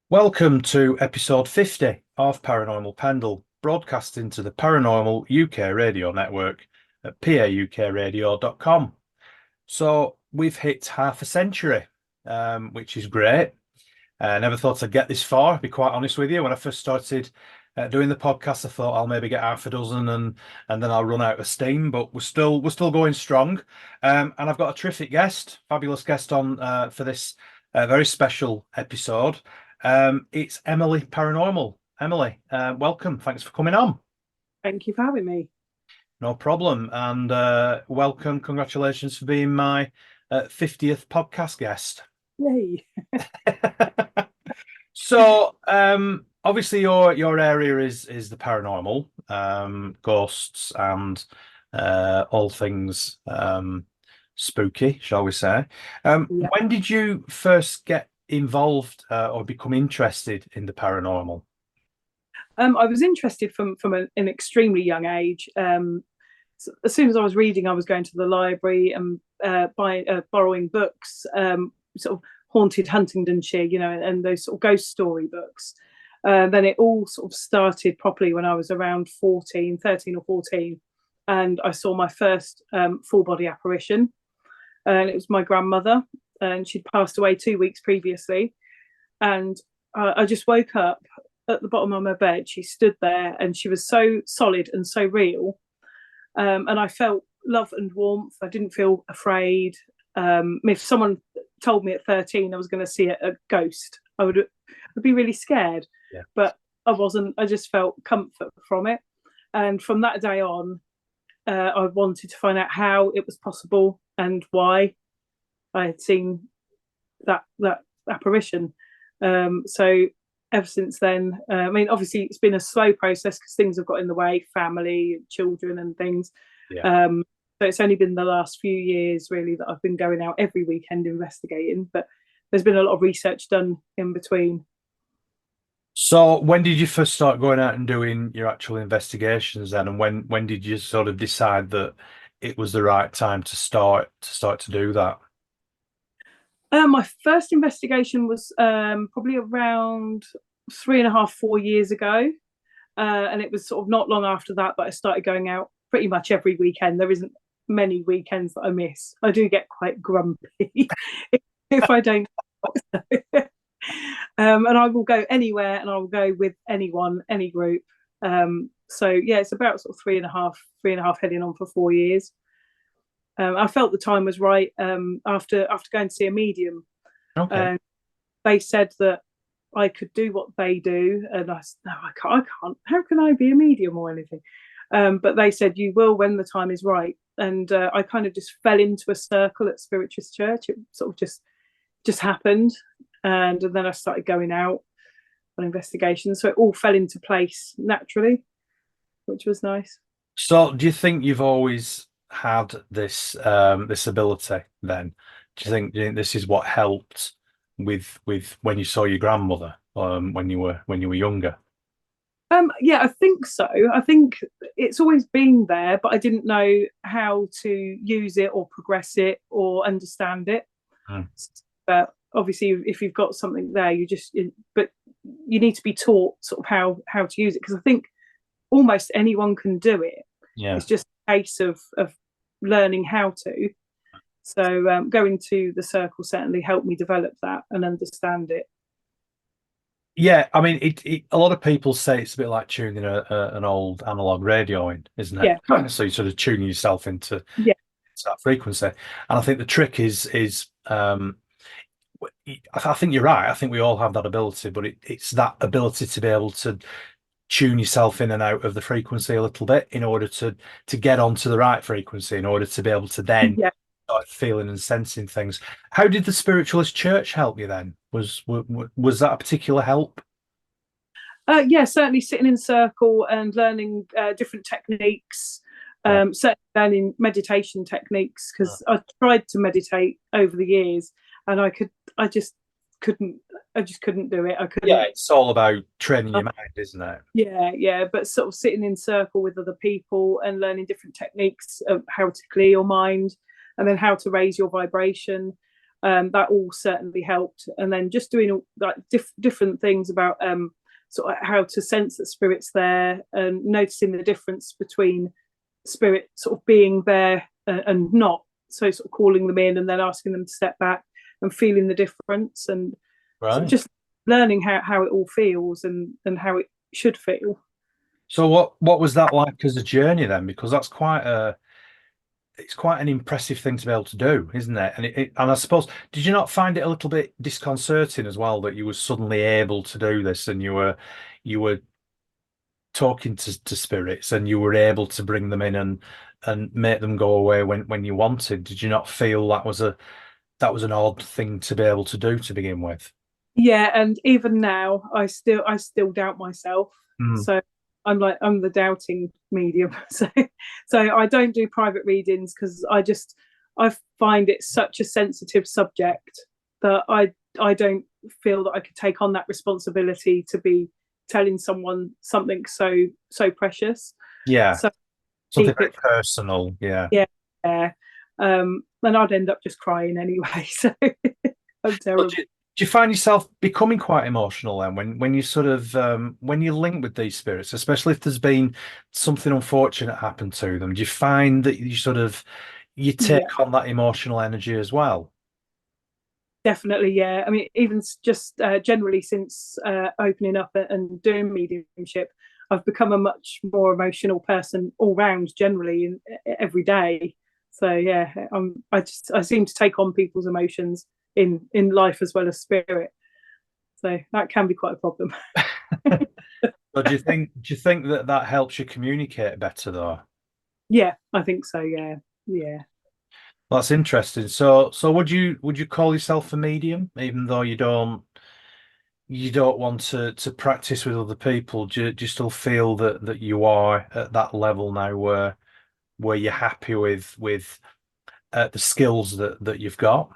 Welcome to episode 50 of Paranormal Pendle, broadcasting to the Paranormal UK radio network at paukradio.com. So we've hit half a century, which is great. I never thought I'd get this far, to be quite honest with you. When I first started doing the podcast, I thought I'll maybe get half a dozen and then I'll run out of steam, but we're still going strong. And I've got a terrific guest, fabulous guest on for this very special episode. It's Emily Paranormal. Emily, welcome. Thanks for coming on. Thank you for having me. No problem. And welcome. Congratulations for being my 50th podcast guest. Yay. So, obviously, your area is the paranormal, ghosts, and all things spooky, shall we say? Yeah. When did you first get involved or become interested in the paranormal? I was interested from an extremely young age. So as soon as I was reading, I was going to the library and borrowing books, sort of haunted Huntingdonshire, and those sort of ghost story books. Then it all sort of started properly when I was around 13 or 14. And I saw my first full body apparition. And it was my grandmother, and she'd passed away 2 weeks previously. And I just woke up at the bottom of my bed. She stood there, and she was so solid and so real. And I felt love and warmth. I didn't feel afraid. If someone told me at 13 I was going to see a ghost, I'd be really scared. Yeah. But I wasn't. I just felt comfort from it. And from that day on, I wanted to find out how it was possible and why I had seen that apparition. So ever since then, I mean, obviously it's been a slow process because things have got in the way, family, children, and things. Yeah. So it's only been the last few years really that I've been going out every weekend investigating, but there's been a lot of research done in between. So when did you first start going out and doing your actual investigations then? And when did you sort of decide that it was the right time to start to do that? My first investigation was probably around 3.5, 4 years ago. And it was sort of not long after that I started going out pretty much every weekend. There isn't many weekends that I miss. I do get quite grumpy if I don't. And I will go anywhere, and I will go with anyone, any group. So yeah, it's about sort of three and a half, heading on for 4 years. I felt the time was right. After going to see a medium, Okay. they said that I could do what they do, and I said, no, I can't. I can't. How can I be a medium or anything? But they said you will when the time is right, and I kind of just fell into a circle at Spiritualist Church. It sort of just happened, and then I started going out on investigations, so it all fell into place naturally, which was nice. So do you think you've always had this ability then? Do you think this is what helped with when you saw your grandmother when you were younger? Yeah, I think so. I think it's always been there, but I didn't know how to use it or progress it or understand it. Hmm. But obviously, if you've got something there, but you need to be taught sort of how to use it, because I think almost anyone can do it. Yeah. It's just a case of learning how to. So going to the circle certainly helped me develop that and understand it. Yeah, I mean, a lot of people say it's a bit like tuning an old analog radio in, isn't it? Yeah, So you sort of tune yourself into yeah, that frequency. And I think the trick is I think you're right. I think we all have that ability, but it's that ability to be able to tune yourself in and out of the frequency a little bit in order to get onto the right frequency, in order to be able to then yeah. start feeling and sensing things. How did the spiritualist church help you then? Was that a particular help? Yeah, certainly sitting in circle and learning different techniques, Yeah. certainly learning meditation techniques, because I tried to meditate over the years, and I just couldn't, I just couldn't do it. I Yeah, couldn't. it's all about training your mind, isn't it? Yeah, yeah, but sort of sitting in circle with other people and learning different techniques of how to clear your mind, and then how to raise your vibration. That all certainly helped. And then just doing like different things about sort of how to sense that spirit's there, and noticing the difference between spirit sort of being there and not. So sort of calling them in and then asking them to step back and feeling the difference, and sort of Right. just learning how it all feels and how it should feel. So what was that like as a journey then? Because that's quite a it's quite an impressive thing to be able to do, isn't it? And I suppose, did you not find it a little bit disconcerting as well that you were suddenly able to do this and you were talking to spirits and you were able to bring them in and make them go away when you wanted? Did you not feel that was an odd thing to be able to do to begin with? Yeah, and even now I still doubt myself. Mm. So I'm the doubting medium. So I don't do private readings because I find it such a sensitive subject that I don't feel that I could take on that responsibility to be telling someone something so precious. Yeah, So something keep very it. personal. Yeah. Yeah, yeah. And I'd end up just crying anyway. So I'm But terrible. do you find yourself becoming quite emotional then when you sort of when you link with these spirits, especially if there's been something unfortunate happen to them? Do you find that you Yeah, take on that emotional energy as well? definitely. Yeah. I mean, even just generally since opening up and doing mediumship, I've become a much more emotional person all round generally in every day. So yeah, I seem to take on people's emotions in life as well as spirit. So that can be quite a problem. But do you think that that helps you communicate better though? Yeah, I think so. Yeah, yeah. That's interesting. So would you call yourself a medium, even though you don't want to practice with other people? Do you still feel that you are at that level now where you're happy with the skills that you've got?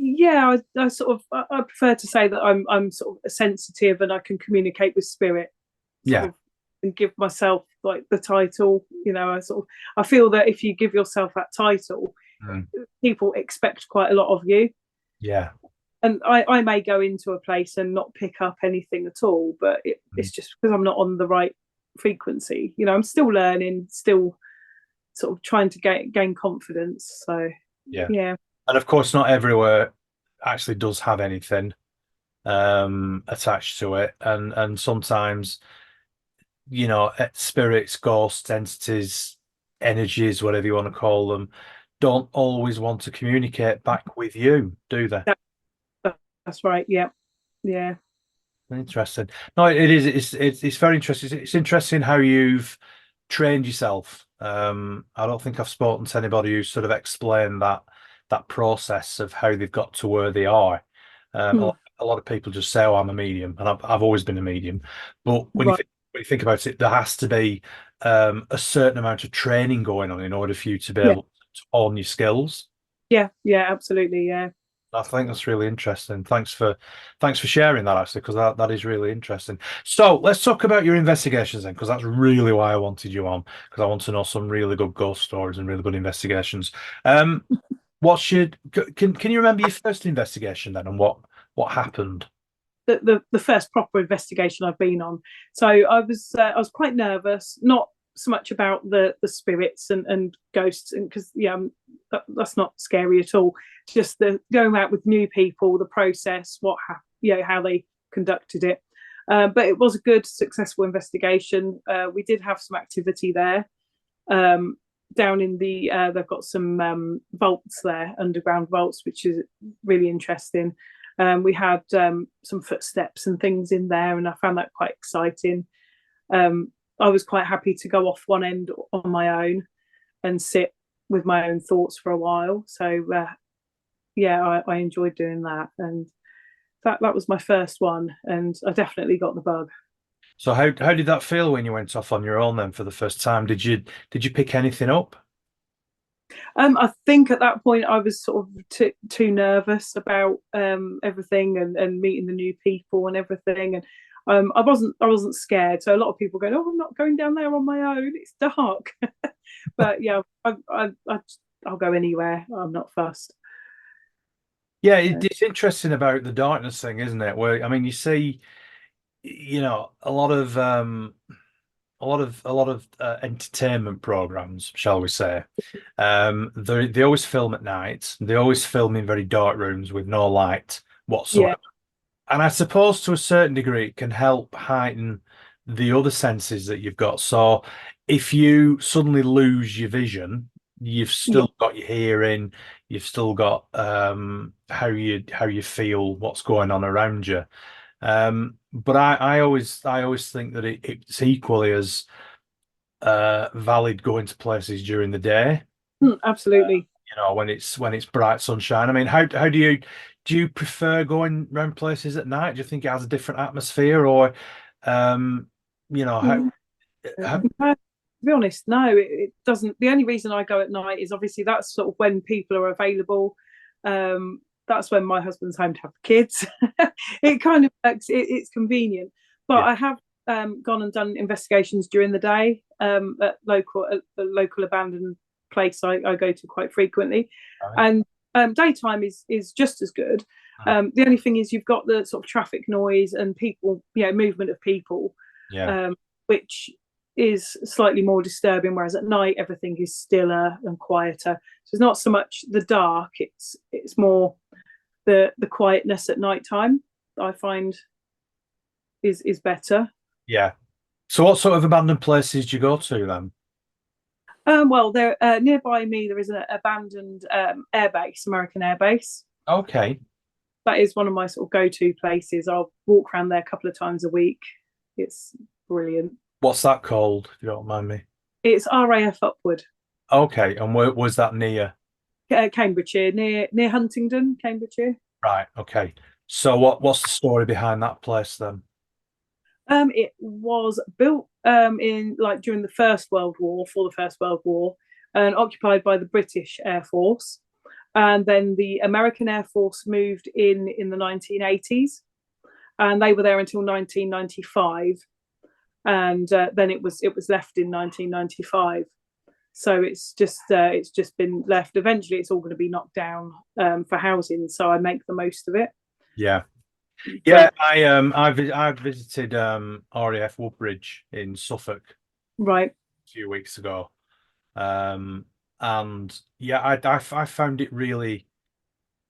Yeah, I sort of I prefer to say that I'm sort of sensitive and I can communicate with spirit, sort Yeah. of, and give myself like the title. I feel that if you give yourself that title, Mm. people expect quite a lot of you. Yeah. And I may go into a place and not pick up anything at all, but Mm. it's just because I'm not on the right frequency. I'm still learning, still sort of trying to gain confidence. So Yeah. yeah, And of course, not everywhere actually does have anything attached to it, and sometimes spirits, ghosts, entities, energies, whatever you want to call them, don't always want to communicate back with you, do they? that, that's right. Yeah, yeah. Interesting. No, it is. It's very interesting. It's interesting how you've trained yourself. I don't think I've spoken to anybody who sort of explained that process of how they've got to where they are. A Hmm. lot, a lot of people just say, "Oh, I'm a medium," and I've always been a medium. But Right. when you think about it, there has to be a certain amount of training going on in order for you to be Yeah, able to hone your skills. yeah, yeah. Absolutely. Yeah. I think that's really interesting. Thanks for sharing that actually, because that is really interesting. So let's talk about your investigations then, because that's really why I wanted you on, because I want to know some really good ghost stories and really good investigations. Um, what should can you remember your first investigation then and what happened? The first proper investigation I've been on. So I was quite nervous, not so much about the spirits and ghosts, and because yeah, that's not scary at all. Just the going out with new people, the process, how they conducted it. But it was a good, successful investigation. We did have some activity there. Um, Down in they've got some vaults there, underground vaults, which is really interesting. We had some footsteps and things in there, and I found that quite exciting. I was quite happy to go off one end on my own and sit with my own thoughts for a while. So yeah, I enjoyed doing that, and that was my first one, and I definitely got the bug. So how did that feel when you went off on your own then for the first time? Did you pick anything up? I think at that point I was sort of too nervous about everything and meeting the new people and everything, and I wasn't scared. So a lot of people going, "Oh, I'm not going down there on my own. It's dark." But yeah, I'll go anywhere. I'm not fussed. Yeah, Uh, it's interesting about the darkness thing, isn't it? Where I mean, you see, a lot of entertainment programs, shall we say. They always film at night. They always film in very dark rooms with no light yeah, whatsoever. And I suppose to a certain degree, it can help heighten the other senses that you've got. So if you suddenly lose your vision, you've yeah, still got your hearing, you've still got how you feel, what's going on around you. But I always think that it's equally as valid going to places during the day. absolutely. When it's bright sunshine. I mean, do you prefer going around places at night? Do you think it has a different atmosphere, or um, you know, Mm, how no, to be honest, no, it doesn't. The only reason I go at night is obviously that's sort of when people are available. That's when my husband's home to have the kids. It kind of works. It's convenient, but yeah, I have gone and done investigations during the day at the local abandoned place I go to quite frequently, right. and daytime is just as good. Hmm. The only thing is you've got the sort of traffic noise and people, movement of people, Yeah, um, which is slightly more disturbing. Whereas at night everything is stiller and quieter. So it's not so much the dark; it's more the quietness at night time that I find is better. yeah. So, what sort of abandoned places do you go to then? Well, there nearby me there is an abandoned air base, American air base. Okay, That is one of my sort of go-to places. I'll walk around there a couple of times a week. It's brilliant. what's that called? If you don't mind me. It's RAF Upward, Okay, and where was that near? Cambridgeshire, near Huntingdon, Cambridgeshire. Right. Okay. So, what's the story behind that place then? It was built in like during the First World War, for the First World War, and occupied by the British Air Force. And then the American Air Force moved in the 1980s, and they were there until 1995, and then it was left in 1995. So it's just been left. Eventually, it's all going to be knocked down for housing. So I make the most of it. Yeah. Yeah, But I visited RAF Woodbridge in Suffolk right, a few weeks ago. Um, and yeah, I found it really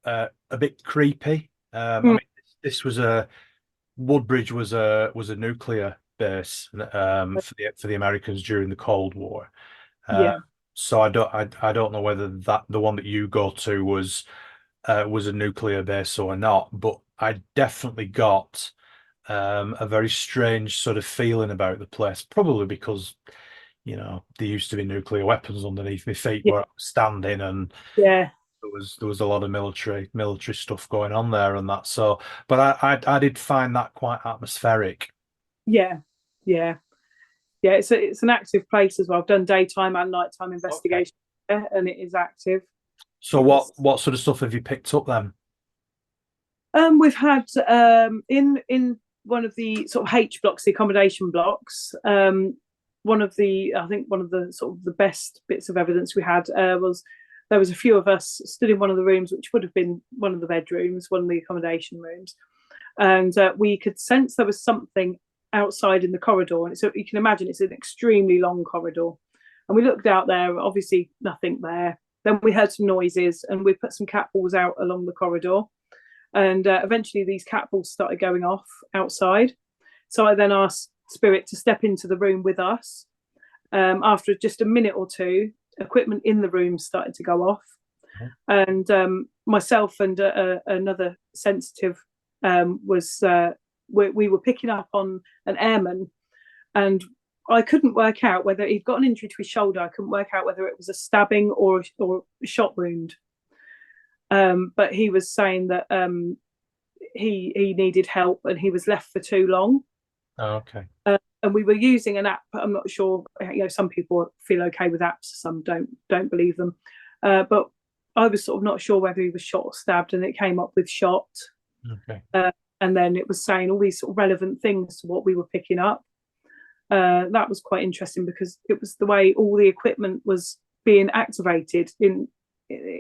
a bit creepy. I mm, mean, this was a Woodbridge was a nuclear base for the Americans during the Cold War. Uh, yeah, so I don't know whether that the one that you go to was a nuclear base or not, but I definitely got a very strange sort of feeling about the place, probably because there used to be nuclear weapons underneath my feet yeah, where I was standing, and yeah, there was a lot of military stuff going on there and that. So, but I did find that quite atmospheric. yeah, yeah. Yeah, it's an active place as well. I've done daytime and nighttime Okay. investigation there, and it is active. So It's what sort of stuff have you picked up then? we've had in one of the sort of H blocks, the accommodation blocks. One of the I think one of the sort of the best bits of evidence we had was there was a few of us stood in one of the rooms, which would have been one of the bedrooms, one of the accommodation rooms, and we could sense there was something outside in the corridor. And so you can imagine it's an extremely long corridor. And we looked out there, obviously nothing there. Then we heard some noises, and we put some cat balls out along the corridor. And eventually, these cat balls started going off outside. So I then asked Spirit to step into the room with us. After just a minute or two, equipment in the room started to go off, and myself and another sensitive was we were picking up on an airman, and I couldn't work out whether he'd got an injury to his shoulder. I couldn't work out whether it was a stabbing or a shot wound. But he was saying that he needed help and he was left for too long. Oh, okay. And we were using an app. I'm not sure. Some people feel okay with apps, some don't believe them. But I was sort of not sure whether he was shot or stabbed, and it came up with shot. Okay. And then it was saying all these sort of relevant things to what we were picking up. That was quite interesting because it was the way all the equipment was being activated in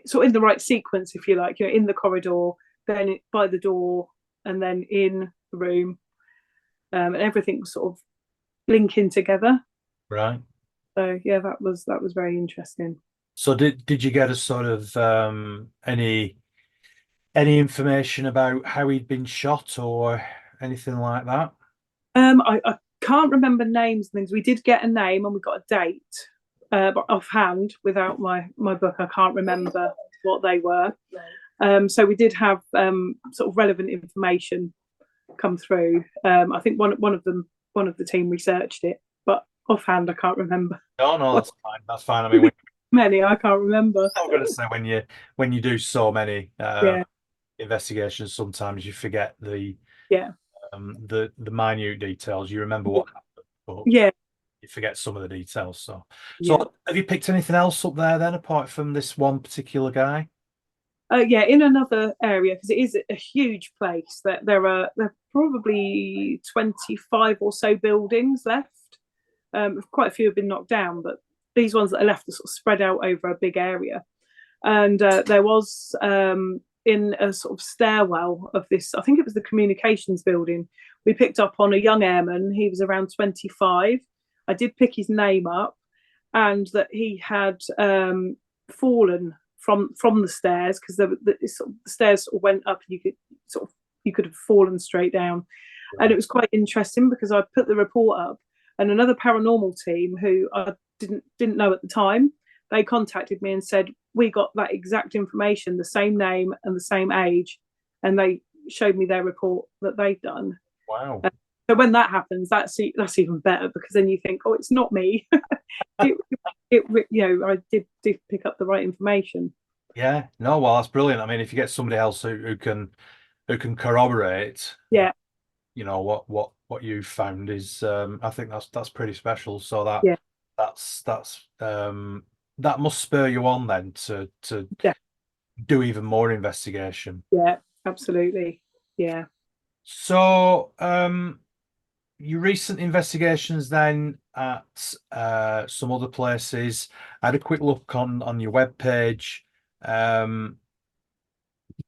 sort of in the right sequence, if you like. In the corridor, then by the door, and then in the room, and everything was sort of linking together. Right. So yeah, that was very interesting. So did you get a sort of any information about how he'd been shot or anything like that? I can't remember names and things. We did get a name and we got a date, but offhand, without my book, I can't remember what they were. So we did have sort of relevant information come through. I think one of the team researched it, but offhand, I can't remember. No, no, that's fine. That's fine. I mean, Many I can't remember. I'm going to say when you do so many Yeah, investigations, sometimes you forget yeah, the minute details. You remember what happened, but yeah, you forget some of the details. So, yeah. have you picked anything else up there then, apart from this one particular guy? Yeah, in another area, because it is a huge place. That there are probably 25 or so buildings left. Quite a few have been knocked down, but these ones that are left are sort of spread out over a big area. And there was in a sort of stairwell of this, I think it was the communications building, we picked up on a young airman. He was around 25. I did pick his name up, and that he had fallen from the stairs, because the stairs sort of went up, and you could have fallen straight down. And it was quite interesting because I put the report up, and another paranormal team who I didn't know at the time, they contacted me and said, we got that exact information, the same name and the same age, and they showed me their report that they'd done. Wow. So when that happens, that's even better, because then you think, oh, it's not me. it, I did pick up the right information. Yeah. No, well, that's brilliant. I mean, if you get somebody else who can corroborate, Yeah, what you found is, I think that's pretty special. So yeah, that must spur you on then to yeah, do even more investigation. yeah, absolutely. Yeah. So, your recent investigations then at some other places. I had a quick look on your webpage.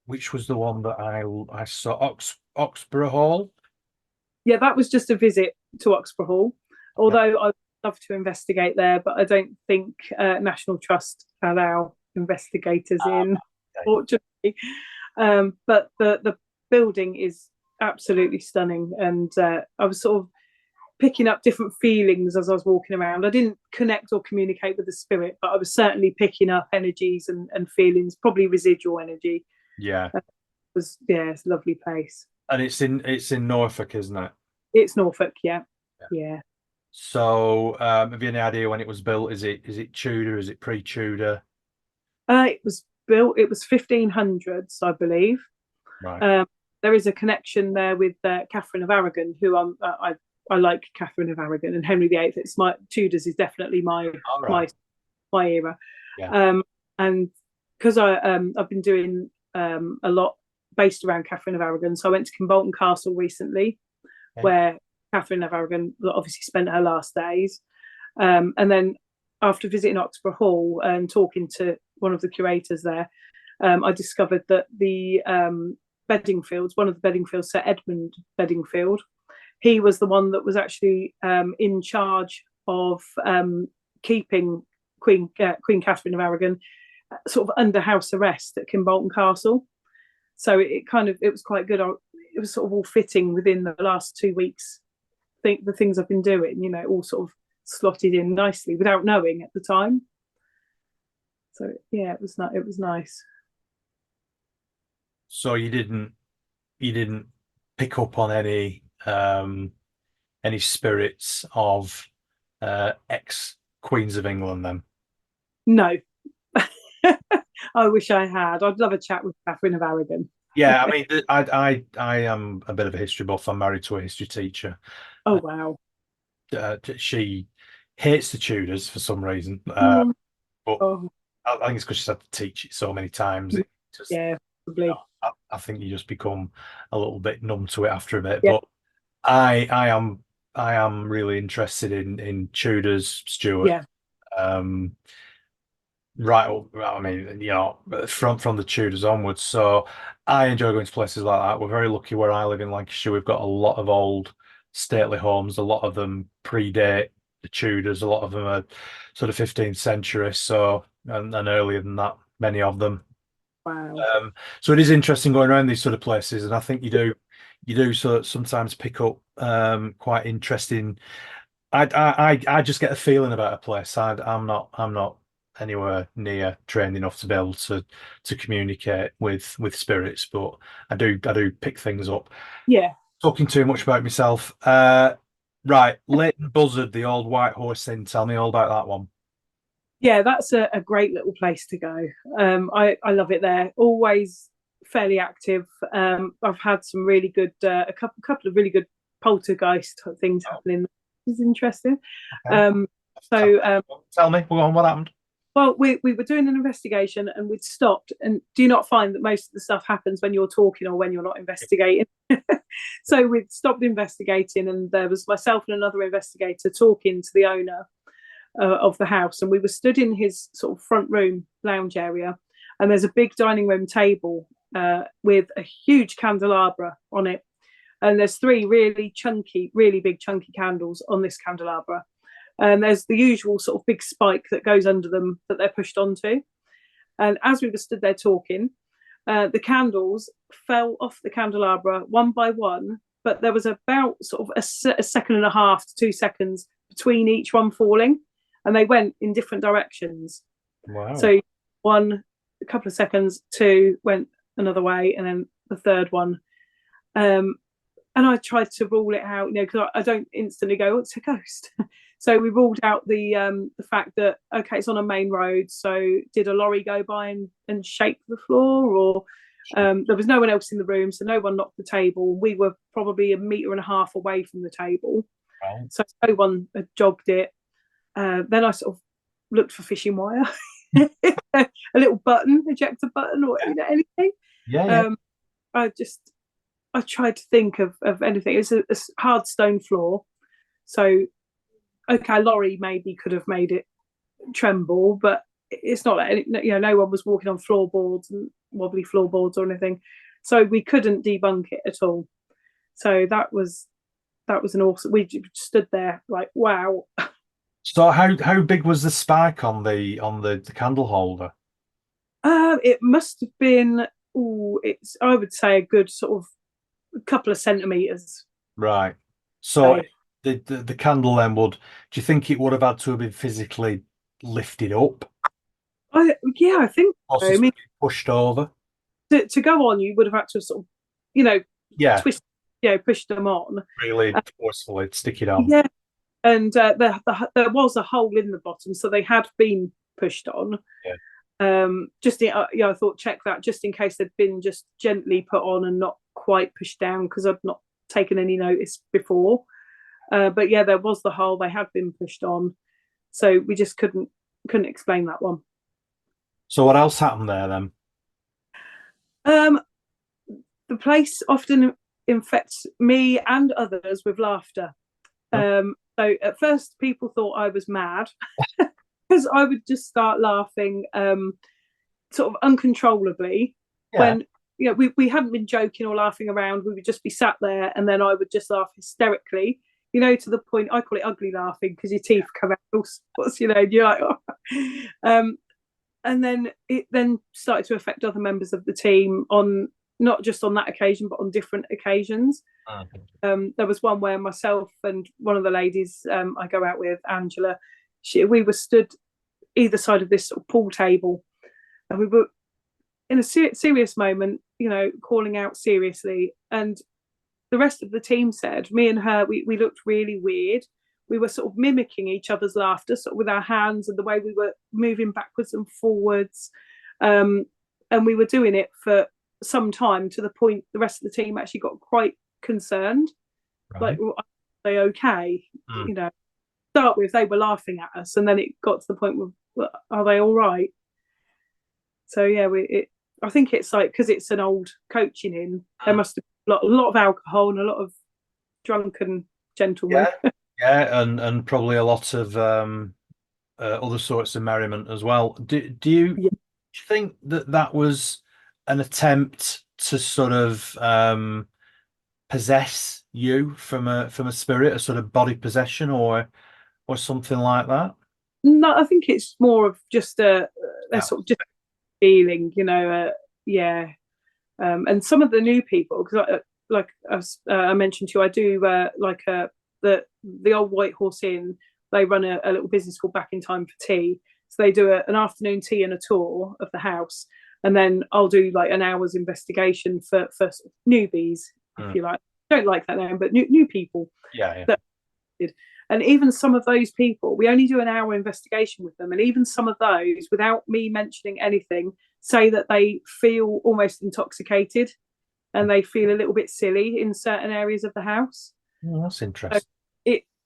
Which was the one that I saw, Oxborough Hall. Yeah, that was just a visit to Oxford Hall. Yeah. Although I'd love to investigate there, but I don't think National Trust allow investigators in, Okay. fortunately. But the building is absolutely stunning, and I was sort of picking up different feelings as I was walking around. I didn't connect or communicate with the spirit, but I was certainly picking up energies and feelings, probably residual energy. Yeah. It's a lovely place. And it's in Norfolk, isn't it? It's Norfolk, yeah, Yeah. yeah. So, have you any idea when it was built? Is it Tudor? Is it pre-Tudor? It was built. It was 1500s, I believe. Right. Um, there is a connection there with Catherine of Aragon, who I like Catherine of Aragon, and Henry VIII. It's my Tudors is definitely All my right. my era. Yeah. And because I've been doing a lot based around Catherine of Aragon, so I went to Kimbolton Castle recently, Okay. where Catherine of Aragon obviously spent her last days. And then after visiting Oxford Hall and talking to one of the curators there, I discovered that the Beddingfields, one of the Beddingfields, Sir Edmund Beddingfield, he was the one that was actually in charge of keeping Queen Catherine of Aragon sort of under house arrest at Kimbolton Castle. So it was quite good. It was sort of all fitting within the last 2 weeks. I think the things I've been doing, all sort of slotted in nicely without knowing at the time. So yeah, it was nice. So you didn't pick up on any spirits of ex Queens of England then? No, I wish I had. I'd love a chat with Catherine of Aragon. Yeah, I mean, I am a bit of a history buff. I'm married to a history teacher. Oh wow. She hates the Tudors for some reason, Oh, but oh I think it's because she's had to teach it so many times. It just, yeah, probably. I think you just become a little bit numb to it after a bit. Yeah, But I am really interested in Tudors, Stuart. yeah, Um, right up, I mean, from the Tudors onwards. So I enjoy going to places like that. We're very lucky where I live in Lancashire. We've got a lot of old stately homes. A lot of them predate the Tudors. A lot of them are sort of 15th century. So and earlier than that, many of them. Wow. So it is interesting going around these sort of places, and I think you do sort of sometimes pick up quite interesting. I just get a feeling about a place. I'm not anywhere near trained enough to be able to communicate with spirits, but I do pick things up. Yeah. Talking too much about myself. Right, Leighton Buzzard, the old white horse inn. Tell me all about that one. Yeah, that's a great little place to go. I love it there. Always fairly active. I've had some really good, a couple of really good poltergeist type things happening. Which is interesting. Okay. Um, Tell, so, tell me, go on, what happened? well, we were doing an investigation and we'd stopped. And do you not find that most of the stuff happens when you're talking or when you're not investigating? So we'd stopped investigating, and there was myself and another investigator talking to the owner of the house, and we were stood in his sort of front room lounge area, and there's a big dining room table with a huge candelabra on it, and there's three really big chunky candles on this candelabra, and there's the usual sort of big spike that goes under them that they're pushed onto. And as we were stood there talking, the candles fell off the candelabra one by one, but there was about sort of a second and a half to 2 seconds between each one falling, and they went in different directions. Wow. So one, a couple of seconds, two went another way, and then the third one. And I tried to rule it out, because I don't instantly go, "Oh, it's a ghost." So we ruled out the fact that, okay, it's on a main road. So did a lorry go by and shake the floor, or there was no one else in the room, so no one knocked the table. We were probably a metre and a half away from the table, Wow. so no one had jogged it. Then I sort of looked for fishing wire, a little button, ejector button, or anything. Yeah, yeah. Um, I tried to think of anything. It's a hard stone floor, so okay, a lorry maybe could have made it tremble, but it's not like no one was walking on floorboards and wobbly floorboards or anything, so we couldn't debunk it at all. So that was an awesome. We stood there like, wow. So how big was the spike on the candle holder? It must have been. It's, I would say, a good sort of a couple of centimeters. Right. So So, the candle then do you think it would have had to have been physically lifted up yeah, I think or so. I mean, pushed over? to go on, you would have had to sort of, Yeah, twist, push them on. really Uh, forcefully stick it on. yeah, and there was a hole in the bottom, so they had been pushed on. Yeah. I thought check that just in case they'd been just gently put on and not quite pushed down, because I'd not taken any notice before. But yeah, there was the hole. They had been pushed on, so we just couldn't explain that one. So what else happened there then? Um, the place often infects me and others with laughter. Huh? So at first, people thought I was mad because I would just start laughing, sort of uncontrollably. Yeah. When we hadn't been joking or laughing around, we would just be sat there, and then I would just laugh hysterically. To the point I call it ugly laughing, because your teeth come out all sorts, and you're like, oh. And then it then started to affect other members of the team, on not just on that occasion, but on different occasions. There was one where myself and one of the ladies I go out with, Angela, we were stood either side of this sort of pool table, and we were in a serious moment, calling out seriously. And the rest of the team said, me and her, we looked really weird. We were sort of mimicking each other's laughter, sort of with our hands and the way we were moving backwards and forwards. And we were doing it for some time, to the point the rest of the team actually got quite concerned. Right. Like, well, are they okay? Mm. Start with, they were laughing at us, and then it got to the point where, well, are they all right? So yeah, I think it's like, because it's an old coaching inn, there must have been a lot of alcohol and a lot of drunken gentlemen. Yeah, yeah, and probably a lot of other sorts of merriment as well. Do you Yeah. think that that was an attempt to sort of possess you from a spirit, a sort of body possession, or something like that? No, I think it's more of just a Yeah. sort of just feeling, yeah. And some of the new people, because like I mentioned to you, I do like the old White Horse Inn. They run a little business called Back in Time for Tea. So they do an afternoon tea and a tour of the house, and then I'll do like an hour's investigation for sort of newbies, if Mm. you like. Don't like that name, but new people Yeah, yeah. that did. And even some of those people, we only do an hour investigation with them, and even some of those, without me mentioning anything, say that they feel almost intoxicated and they feel a little bit silly in certain areas of the house. Oh, that's So interesting.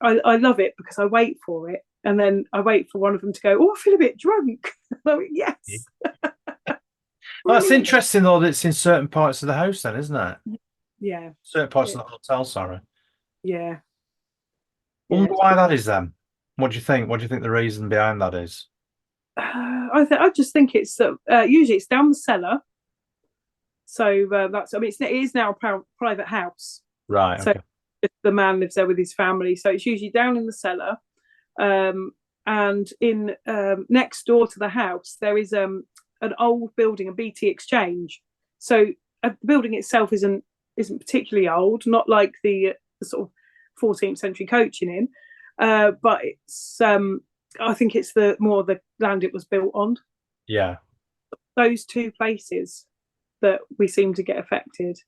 I love it because I wait for it, and then I wait for one of them to go, "Oh, I feel a bit drunk." I'm like, Yeah. yes, Well, that's brilliant. interesting though that it's in certain parts of the house then, isn't it? Yeah, Certain parts it, of the hotel, sorry. yeah, yeah. Wonder why that is then. What do you think? What do you think the reason behind that is? I just think it's usually it's down the cellar, so that's. I mean, it is now a private house, Right, so okay. the man lives there with his family. So it's usually down in the cellar, um, and in next door to the house there is an old building, a BT Exchange. So the building itself isn't particularly old, not like the sort of 14th century coaching in, but it's I think it's the more the land it was built on. Yeah. Those two places that we seem to get affected.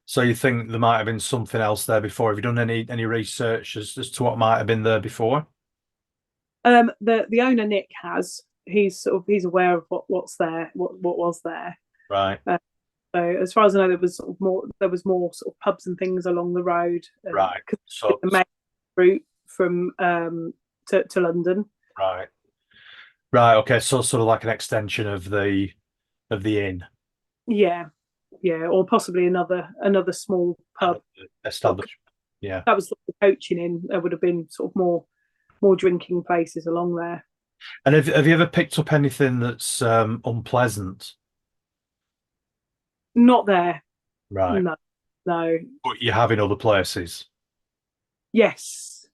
So you think there might have been something else there before? Have you done any research as to what might have been there before? The owner Nick has. He's aware of what's there, what was there. Right, Uh, so as far as I know, there was more sort of pubs and things along the road, and right. So the main route from to London. right. Right, okay. So sort of like an extension of the inn Yeah, yeah, or possibly another small and pub. the establishment. Yeah. That was the coaching in. There would have been sort of more drinking places along there. And have you ever picked up anything that's unpleasant? Not there. Right. No, no. But you have in other places. Yes,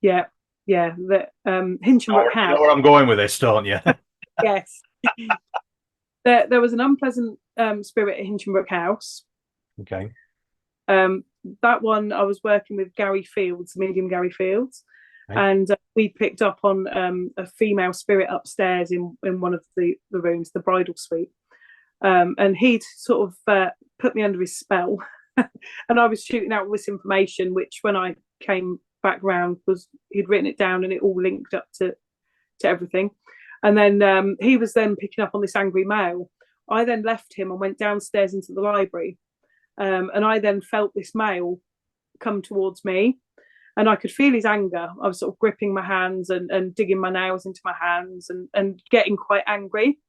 yeah, yeah. The Hinchinbrook You know House. where I'm going with this, don't you? Yes, there was an unpleasant spirit at Hinchinbrook House. Okay. Um, that one I was working with Gary Fields, medium Gary Fields, Okay. and we picked up on a female spirit upstairs in one of the rooms, the bridal suite. And he'd sort of put me under his spell, and I was shooting out all this information, which when I came back round was he'd written it down and it all linked up to everything. And then he was then picking up on this angry male. I then left him and went downstairs into the library, and I then felt this male come towards me, and I could feel his anger. I was sort of gripping my hands and digging my nails into my hands and getting quite angry.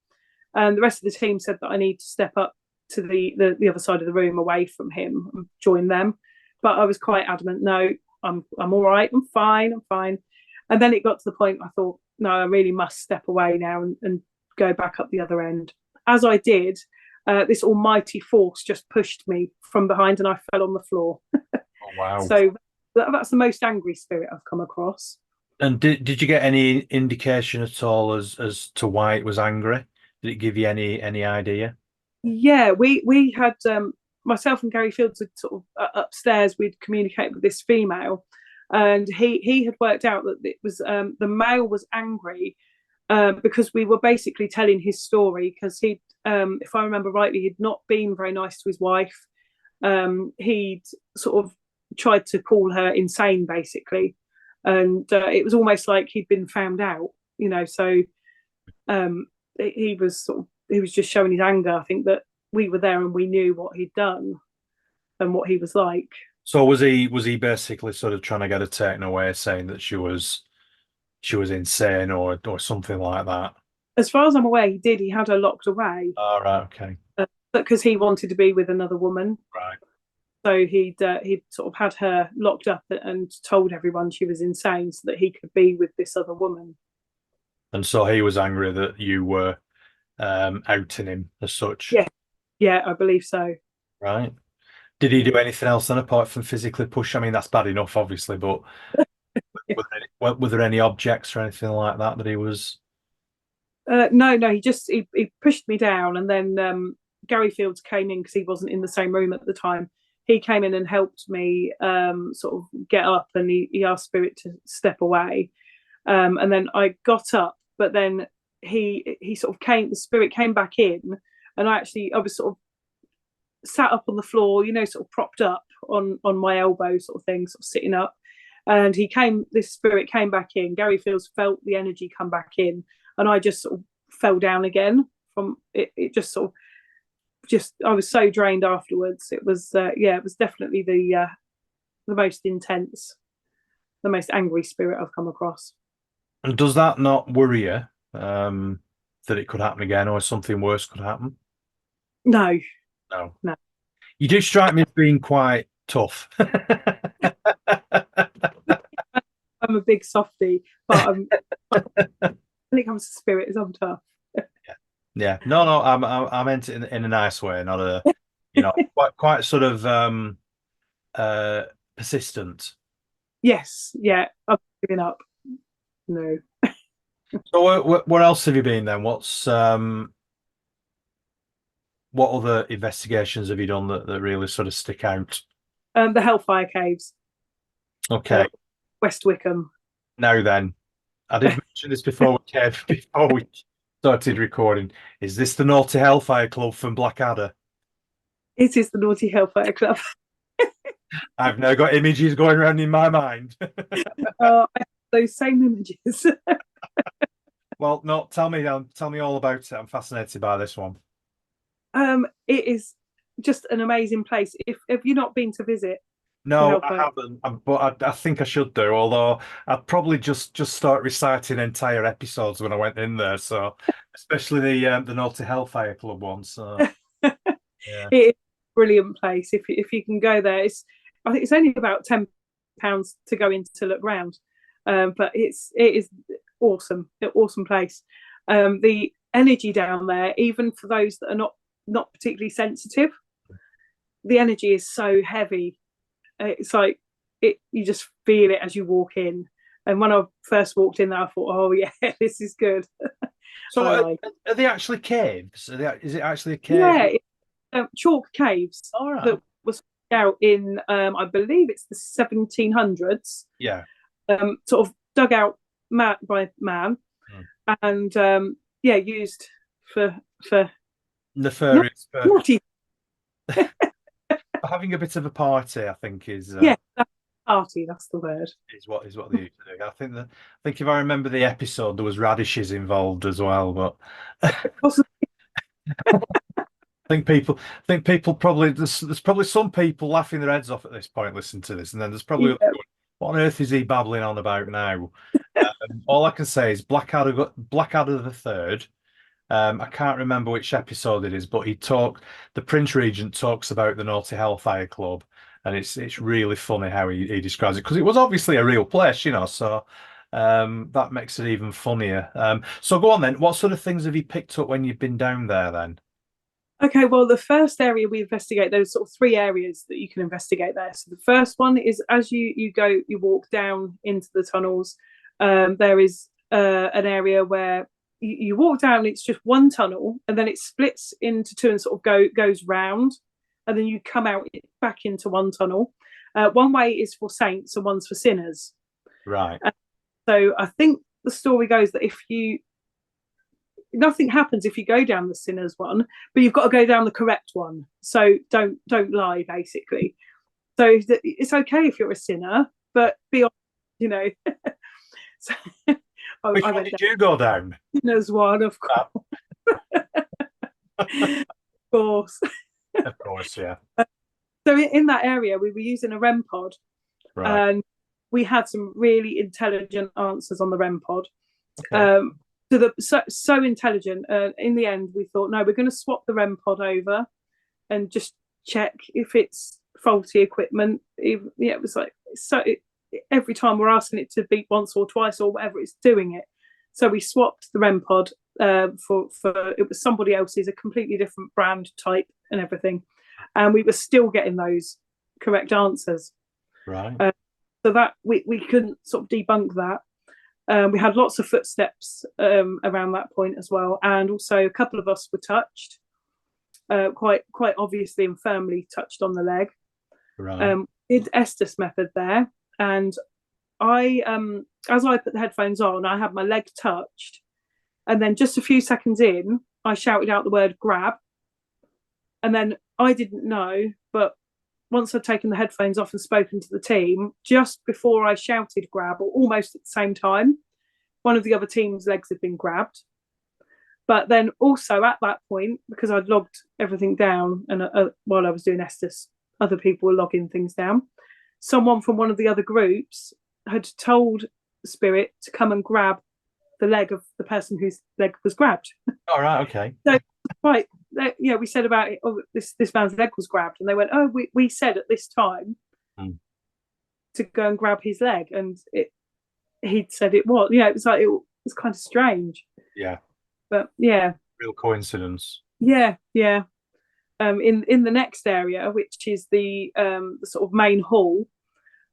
And the rest of the team said that I need to step up to the other side of the room away from him and join them. But I was quite adamant, no, I'm all right, I'm fine, I'm fine. And then it got to the point I thought, no, I really must step away now and go back up the other end. As I did, this almighty force just pushed me from behind and I fell on the floor. Oh, wow. So that's the most angry spirit I've come across. And did you get any indication at all as to why it was angry? Did it give you any idea? Yeah, we had myself and Gary Fields had sort of upstairs. We'd communicate with this female, and he had worked out that it was the male was angry because we were basically telling his story because he, if I remember rightly, he'd not been very nice to his wife. He'd sort of tried to call her insane, basically, and it was almost like he'd been found out, So he was sort of he was just showing his anger. I think that we were there and we knew what he'd done and what he was like. So was he basically sort of trying to get her taken away, saying that she was insane or something like that? As far as I'm aware, he did. He had her locked away All right, okay. because he wanted to be with another woman. Right. So he'd sort of had her locked up and told everyone she was insane so that he could be with this other woman. And so he was angry that you were outing him as such, Yeah, yeah, I believe so. right? Did he do anything else then apart from physically push? I mean, that's bad enough, obviously, but were there any objects or anything like that that he was? No, no, he pushed me down, and then Gary Fields came in because he wasn't in the same room at the time. He came in and helped me sort of get up, and he asked Spirit to step away, and then I got up, but then he sort of came. The Spirit came back in, and I was sort of sat up on the floor, sort of propped up on my elbow, sort of thing, sort of sitting up. And this Spirit came back in. Gary Fields felt the energy come back in, and I just sort of fell down again from it. It just sort of just I was so drained afterwards. It was it was definitely the most intense, the most angry spirit I've come across. And does that not worry you that it could happen again or something worse could happen? No, No. no, You do strike me as being quite tough. I'm a big softie, but when it comes to spirits, I'm tough. Yeah. No, no, I meant it in a nice way, not a, quite sort of uh persistent. Yes, yeah, I'm giving up. No. So where else have you been then? What other investigations have you done that really sort of stick out? The Hellfire Caves, Okay. West Wickham. Now then, I did mention this before before we started recording. Is this the Naughty Hellfire Club from Blackadder? It is the Naughty Hellfire Club. I've now got images going around in my mind. I have those same images. Well, no, tell me all about it. I'm fascinated by this one. It is just an amazing place. If have you not been to visit the No, I Hellfire? haven't, but I think I should do. Although I'd probably just start reciting entire episodes when I went in there. So, especially the Naughty Hellfire Club one. So, yeah, It is a brilliant place. If you can go there, I think it's only about £10 to go in to look round, but it is awesome, an awesome place. The energy down there, even for those that are not particularly sensitive, the energy is so heavy. It's like you just feel it as you walk in. And when I first walked in there, I thought, oh yeah, this is good. so I like. are they actually caves? Is it actually a cave? Yeah, chalk caves All right. that was out in I believe it's the 1700s. Yeah. Sort of dug out by man, Hmm. and used for Nefarious purpose. naughty. Having a bit of a party, I think, is Yeah, that's party. That's the word. is what they used to do. I think if I remember the episode, there was radishes involved as well. But I think people probably there's probably some people laughing their heads off at this point listening to this, and then there's probably Yeah. going, what on earth is he babbling on about now? All I can say is Blackadder the Third. I can't remember which episode it is, but the Prince Regent talks about the Naughty Hellfire Club, and it's really funny how he describes it because it was obviously a real place. So that makes it even funnier. So go on then. What sort of things have you picked up when you've been down there then? Okay, well, the first area we investigate, there's sort of three areas that you can investigate there. So the first one is as you walk down into the tunnels, there is an area where you walk down. It's just one tunnel, and then it splits into two and sort of goes round, and then you come out back into one tunnel. One way is for saints, and one's for sinners. Right. So I think the story goes that nothing happens if you go down the sinners one, but you've got to go down the correct one. So don't lie, basically. So it's okay if you're a sinner, but be honest, you know. So Which I one went did down you go down? sinners one, of course. Of course, yeah. So in that area, we were using a REM pod, Right. and we had some really intelligent answers on the REM pod. Okay. So intelligent. In the end, we thought, no, we're going to swap the REM pod over and just check if it's faulty equipment. It was like every time we're asking it to beep once or twice or whatever, it's doing it. So we swapped the REM pod for it was somebody else's, a completely different brand type and everything, and we were still getting those correct answers. Right. So that we couldn't sort of debunk that. We had lots of footsteps around that point as well, and also a couple of us were touched, quite obviously and firmly touched on the leg. Right. Did Estes method there, and I as I put the headphones on, I had my leg touched, and then just a few seconds in, I shouted out the word grab, and then I didn't know, but once I'd taken the headphones off and spoken to the team, just before I shouted grab, or almost at the same time, one of the other team's legs had been grabbed. But then also at that point, because I'd logged everything down, and while I was doing Estes, other people were logging things down. Someone from one of the other groups had told Spirit to come and grab the leg of the person whose leg was grabbed. All right. Okay. So, right, yeah, we said about it. Oh, this man's leg was grabbed, and they went, "Oh, we said at this time to go and grab his leg," and he'd said it was. Yeah, it was like it was kind of strange. Yeah. But yeah, Real coincidence. yeah. In the next area, which is the sort of main hall,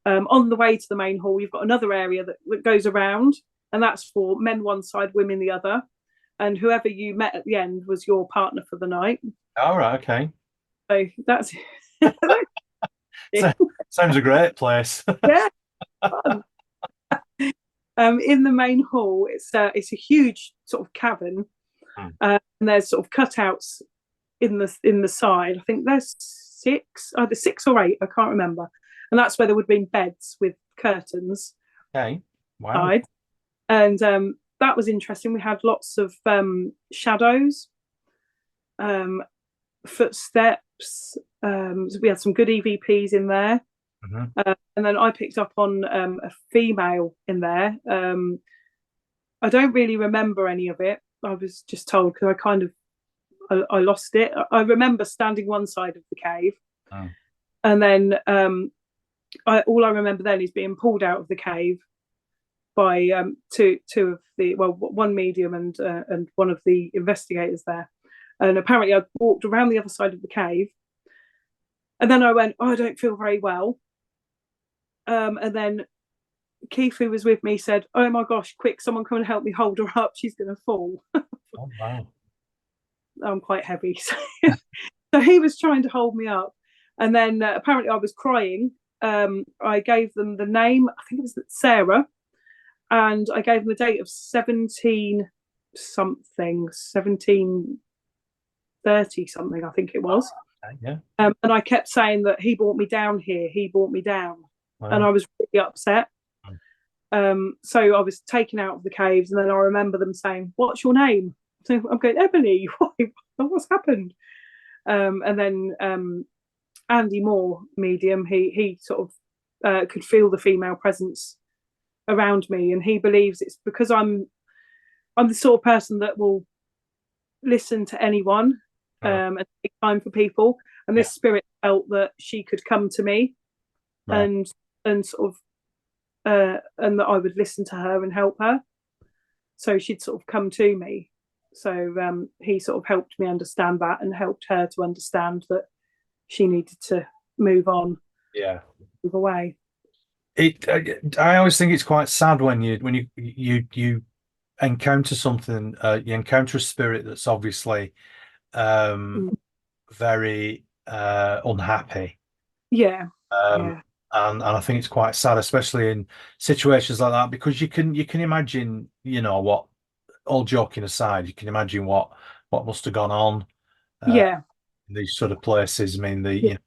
on the way to the main hall, you've got another area that goes around, and that's for men one side, women the other, and whoever you met at the end was your partner for the night. All right. Okay. So that's Sounds a great place. yeah. Fun. In the main hall, it's a huge sort of cavern, and there's sort of cutouts in the side. I think there's either six or eight. I can't remember. And that's where there would have been beds with curtains. Okay. Wow. Side. And that was interesting. We had lots of shadows, footsteps. So we had some good EVPs in there. And then I picked up on a female in there. I don't really remember any of it. I was just told because I lost it. I remember standing one side of the cave, and then all I remember then is being pulled out of the cave by two of the one medium and one of the investigators there, and apparently I walked around the other side of the cave, and then I went, "Oh, I don't feel very well," and then Keith, who was with me, said, "Oh my gosh, quick, someone come and help me hold her up, she's going to fall." Oh, wow. I'm quite heavy. So he was trying to hold me up. And then apparently I was crying. I gave them the name, I think it was Sarah, and I gave them the date of 1730 something, I think it was. Okay, yeah. And I kept saying that he brought me down here, he brought me down. Wow. And I was really upset. So I was taken out of the caves, and then I remember them saying, "What's your name?" So I'm going, "Ebony, what's happened?" And then Andy Moore, medium, he sort of could feel the female presence around me, and he believes it's because I'm the sort of person that will listen to anyone and take time for people. And this spirit felt that she could come to me and sort of and that I would listen to her and help her. So she'd sort of come to me. So he sort of helped me understand that, and helped her to understand that she needed to move on, move away. I always think it's quite sad when you encounter something, you encounter a spirit that's obviously very unhappy. And I think it's quite sad, especially in situations like that, because you can imagine, what, all joking aside, you can imagine what must have gone on in these sort of places. I mean, the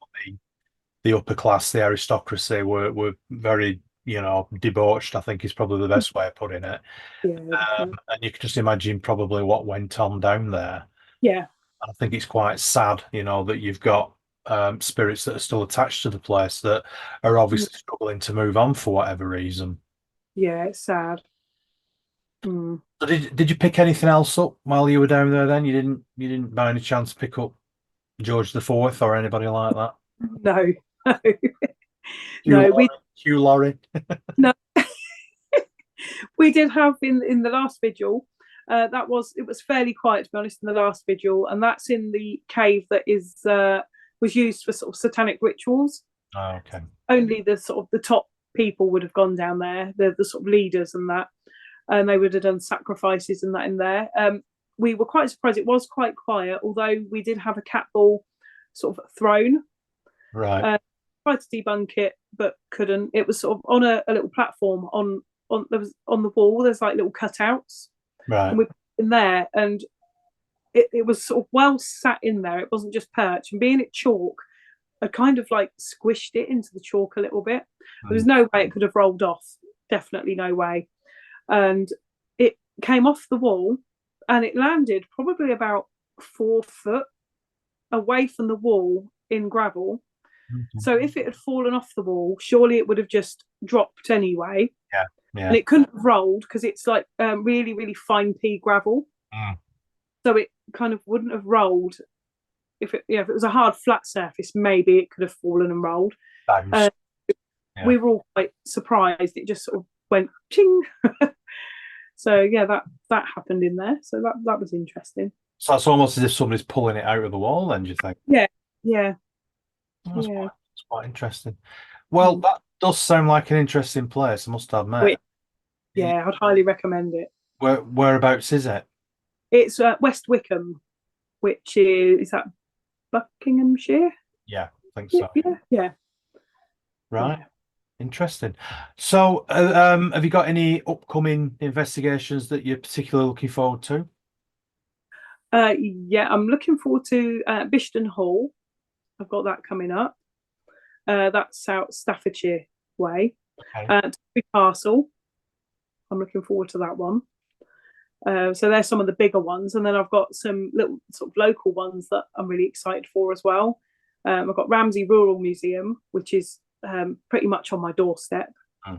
upper class, the aristocracy were very, debauched, I think is probably the best way of putting it. And you can just imagine probably what went on down there. I think it's quite sad, that you've got spirits that are still attached to the place that are obviously struggling to move on for whatever reason. Yeah, it's sad. So did you pick anything else up while you were down there then? You didn't by any chance pick up George the Fourth or anybody like that? No. Hugh Laurie? No. We did have in the last vigil. It was fairly quiet, to be honest, in the last vigil, and that's in the cave that is was used for sort of satanic rituals. Oh, okay. Only the sort of the top people would have gone down there, the sort of leaders and that, and they would have done sacrifices and that in there. We were quite surprised. It was quite quiet, although we did have a cat ball sort of thrown. Right. Tried to debunk it, but couldn't. It was sort of on a little platform on there was on the wall. There's like little cutouts, Right. and we put it in there, and it was sort of well sat in there. It wasn't just perch, and being it chalk, I kind of like squished it into the chalk a little bit. There was no way it could have rolled off. Definitely no way. And it came off the wall, and it landed probably about 4 foot away from the wall in gravel. So if it had fallen off the wall, surely it would have just dropped anyway. Yeah. Yeah. And it couldn't have rolled because it's like really, really fine pea gravel. So it kind of wouldn't have rolled. If it was a hard flat surface, maybe it could have fallen and rolled. Yeah. We were all quite surprised. It just sort of went ching. So yeah, that happened in there. So that was interesting. So it's almost as if somebody's pulling it out of the wall, then, do you think? Yeah, yeah, That's yeah. quite interesting. Well, that does sound like an interesting place, I must admit. Yeah, I'd highly recommend it. Whereabouts is it? It's West Wickham, which is that Buckinghamshire? Yeah, I think so. Yeah. Right. Yeah. Interesting. So, have you got any upcoming investigations that you're particularly looking forward to? Yeah, I'm looking forward to Bishton Hall. I've got that coming up. That's South Staffordshire way. Okay. Castle. I'm looking forward to that one. So there's some of the bigger ones, and then I've got some little sort of local ones that I'm really excited for as well. I've got Ramsey Rural Museum, which is pretty much on my doorstep. So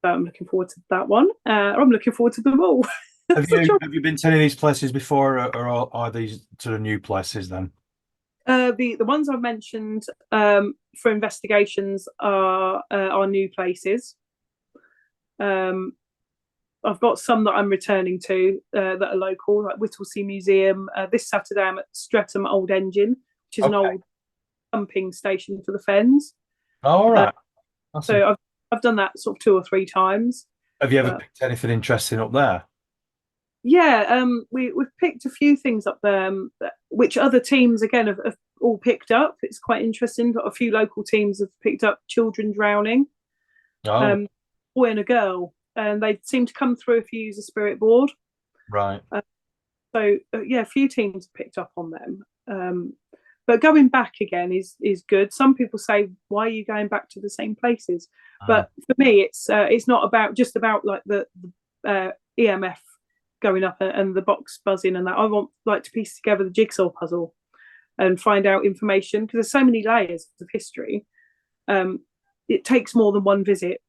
I'm looking forward to that one. I'm looking forward to them all. Have you been to any of these places before, or are these sort of new places then? The ones I've mentioned for investigations are new places. I've got some that I'm returning to that are local, like Whittlesea Museum. This Saturday I'm at Streatham Old Engine, which is an old pumping station for the Fens. All right. So I've done that sort of 2 or 3 times. Have you ever picked anything interesting up there? Yeah, we've picked a few things up there, which other teams again have all picked up. It's quite interesting. Got a few local teams have picked up children drowning, boy and a girl, and they seem to come through if you use a spirit board. Right. So yeah, a few teams picked up on them. But going back again is good. Some people say, "Why are you going back to the same places?" But for me, it's not just about like the EMF going up and the box buzzing and that. I want like to piece together the jigsaw puzzle and find out information, because there's so many layers of history. It takes more than one visit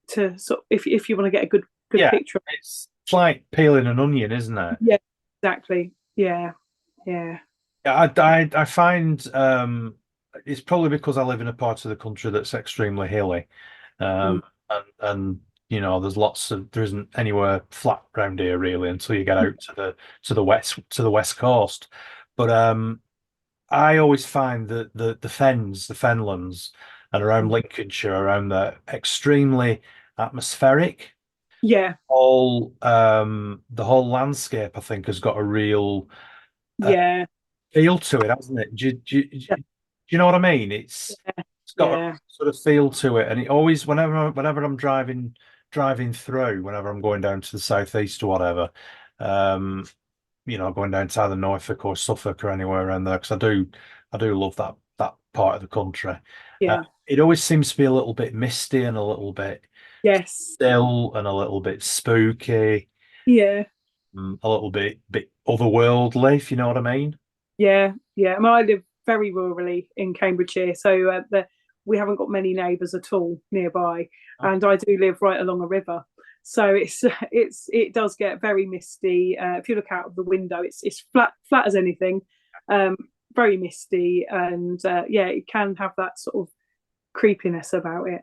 to if you want to get a good picture. It's like peeling an onion, isn't it? Yeah, exactly. Yeah. I find it's probably because I live in a part of the country that's extremely hilly, and there isn't anywhere flat around here really until you get out to the west coast. But I always find that the fenlands and around Lincolnshire, around there, extremely atmospheric. Yeah. The whole landscape, I think, has got a real feel to it, hasn't it? Do you know what I mean? It's got a sort of feel to it, and it always, whenever I'm driving through, whenever I'm going down to the southeast or whatever, going down to either Norfolk or Suffolk or anywhere around there, because I do love that part of the country. Yeah. It always seems to be a little bit misty and a little bit still and a little bit spooky. Yeah. A little bit otherworldly, if you know what I mean. Yeah. I mean, I live very rurally in Cambridgeshire, so we haven't got many neighbours at all nearby, and I do live right along a river, so it does get very misty. If you look out of the window, it's flat as anything, very misty, and it can have that sort of creepiness about it.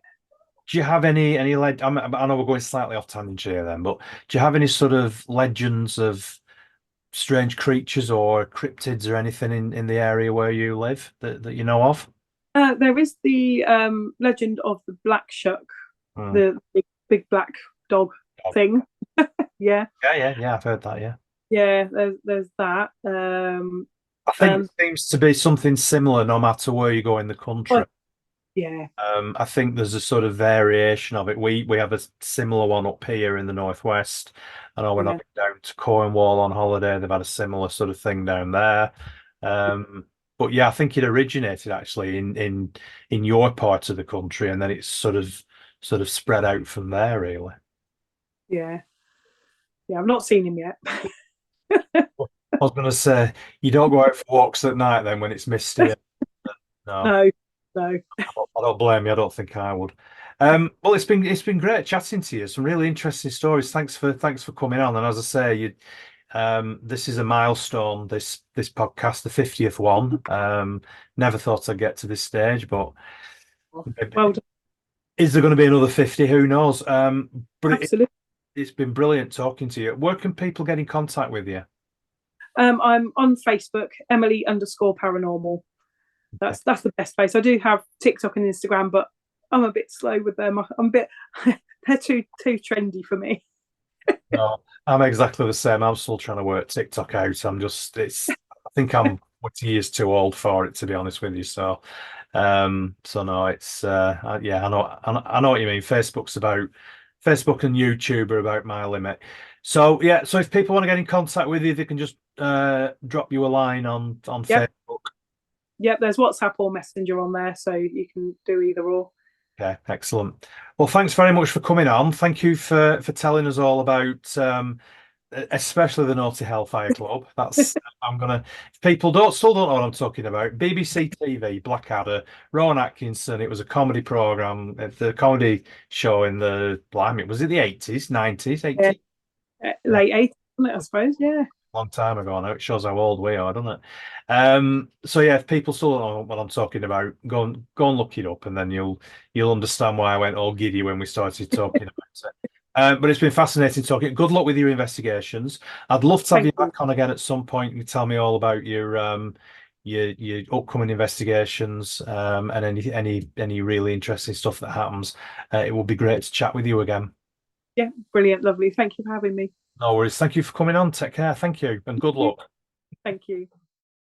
Do you have any I know we're going slightly off tangent here then, but do you have any sort of legends of strange creatures or cryptids or anything in the area where you live that you know of? There is the legend of the black shuck, Hmm. the big black dog thing. Yeah, Yeah, I've heard that, yeah. yeah. There's that. I think it And seems to be something similar no matter where you go in the oh, country. yeah, I think there's a sort of variation of it. We have a similar one up here in the northwest. I know when I've yeah, been down to Cornwall on holiday, they've had a similar sort of thing down there. Um, but yeah, I think it originated actually in your part of the country, and then it's sort of spread out from there, really. yeah, yeah. I've not seen him yet. I was going to say you don't go out for walks at night then when it's misty. No. No, no. I don't blame you. I don't think I would. Well, it's been great chatting to you. Some really interesting stories. Thanks for coming on. And as I say, this is a milestone. This podcast, the 50th one. Never thought I'd get to this stage, but Well done. is there going to be another 50? Who knows? But Absolutely. it's been brilliant talking to you. Where can people get in contact with you? I'm on Facebook, Emily_paranormal. That's the best place. I do have TikTok and Instagram, but I'm a bit slow with them. I'm a bit they're too trendy for me. No, I'm exactly the same. I'm still trying to work TikTok out. I think I'm 20 years too old for it, to be honest with you. So no, yeah, I know what you mean. Facebook and YouTube are about my limit. So yeah, so if people want to get in contact with you, they can just drop you a line on Yep, Facebook. yep. There's WhatsApp or Messenger on there, so you can do either or. Okay, excellent. Well, thanks very much for coming on. Thank you for telling us all about especially the Naughty Hellfire Club. I'm gonna if people still don't know what I'm talking about. BBC TV, Blackadder, Rowan Atkinson. It was a comedy program, the comedy show in the blimey. Was it the 80s, 90s, Yeah, 80s? late 80s, isn't it, I suppose. Yeah, Long time ago now. It shows how old we are, doesn't it? So yeah, if people still don't know what I'm talking about, go and look it up, and then you'll understand why I went all giddy when we started talking about it. But it's been fascinating talking. Good luck with your investigations. I'd love to have thank you you. back on again at some point and tell me all about your upcoming investigations and any really interesting stuff that happens. It will be great to chat with you again. Yeah, brilliant, lovely. Thank you for having me. No worries. Thank you for coming on. Take care. Thank you, and good luck. Thank you.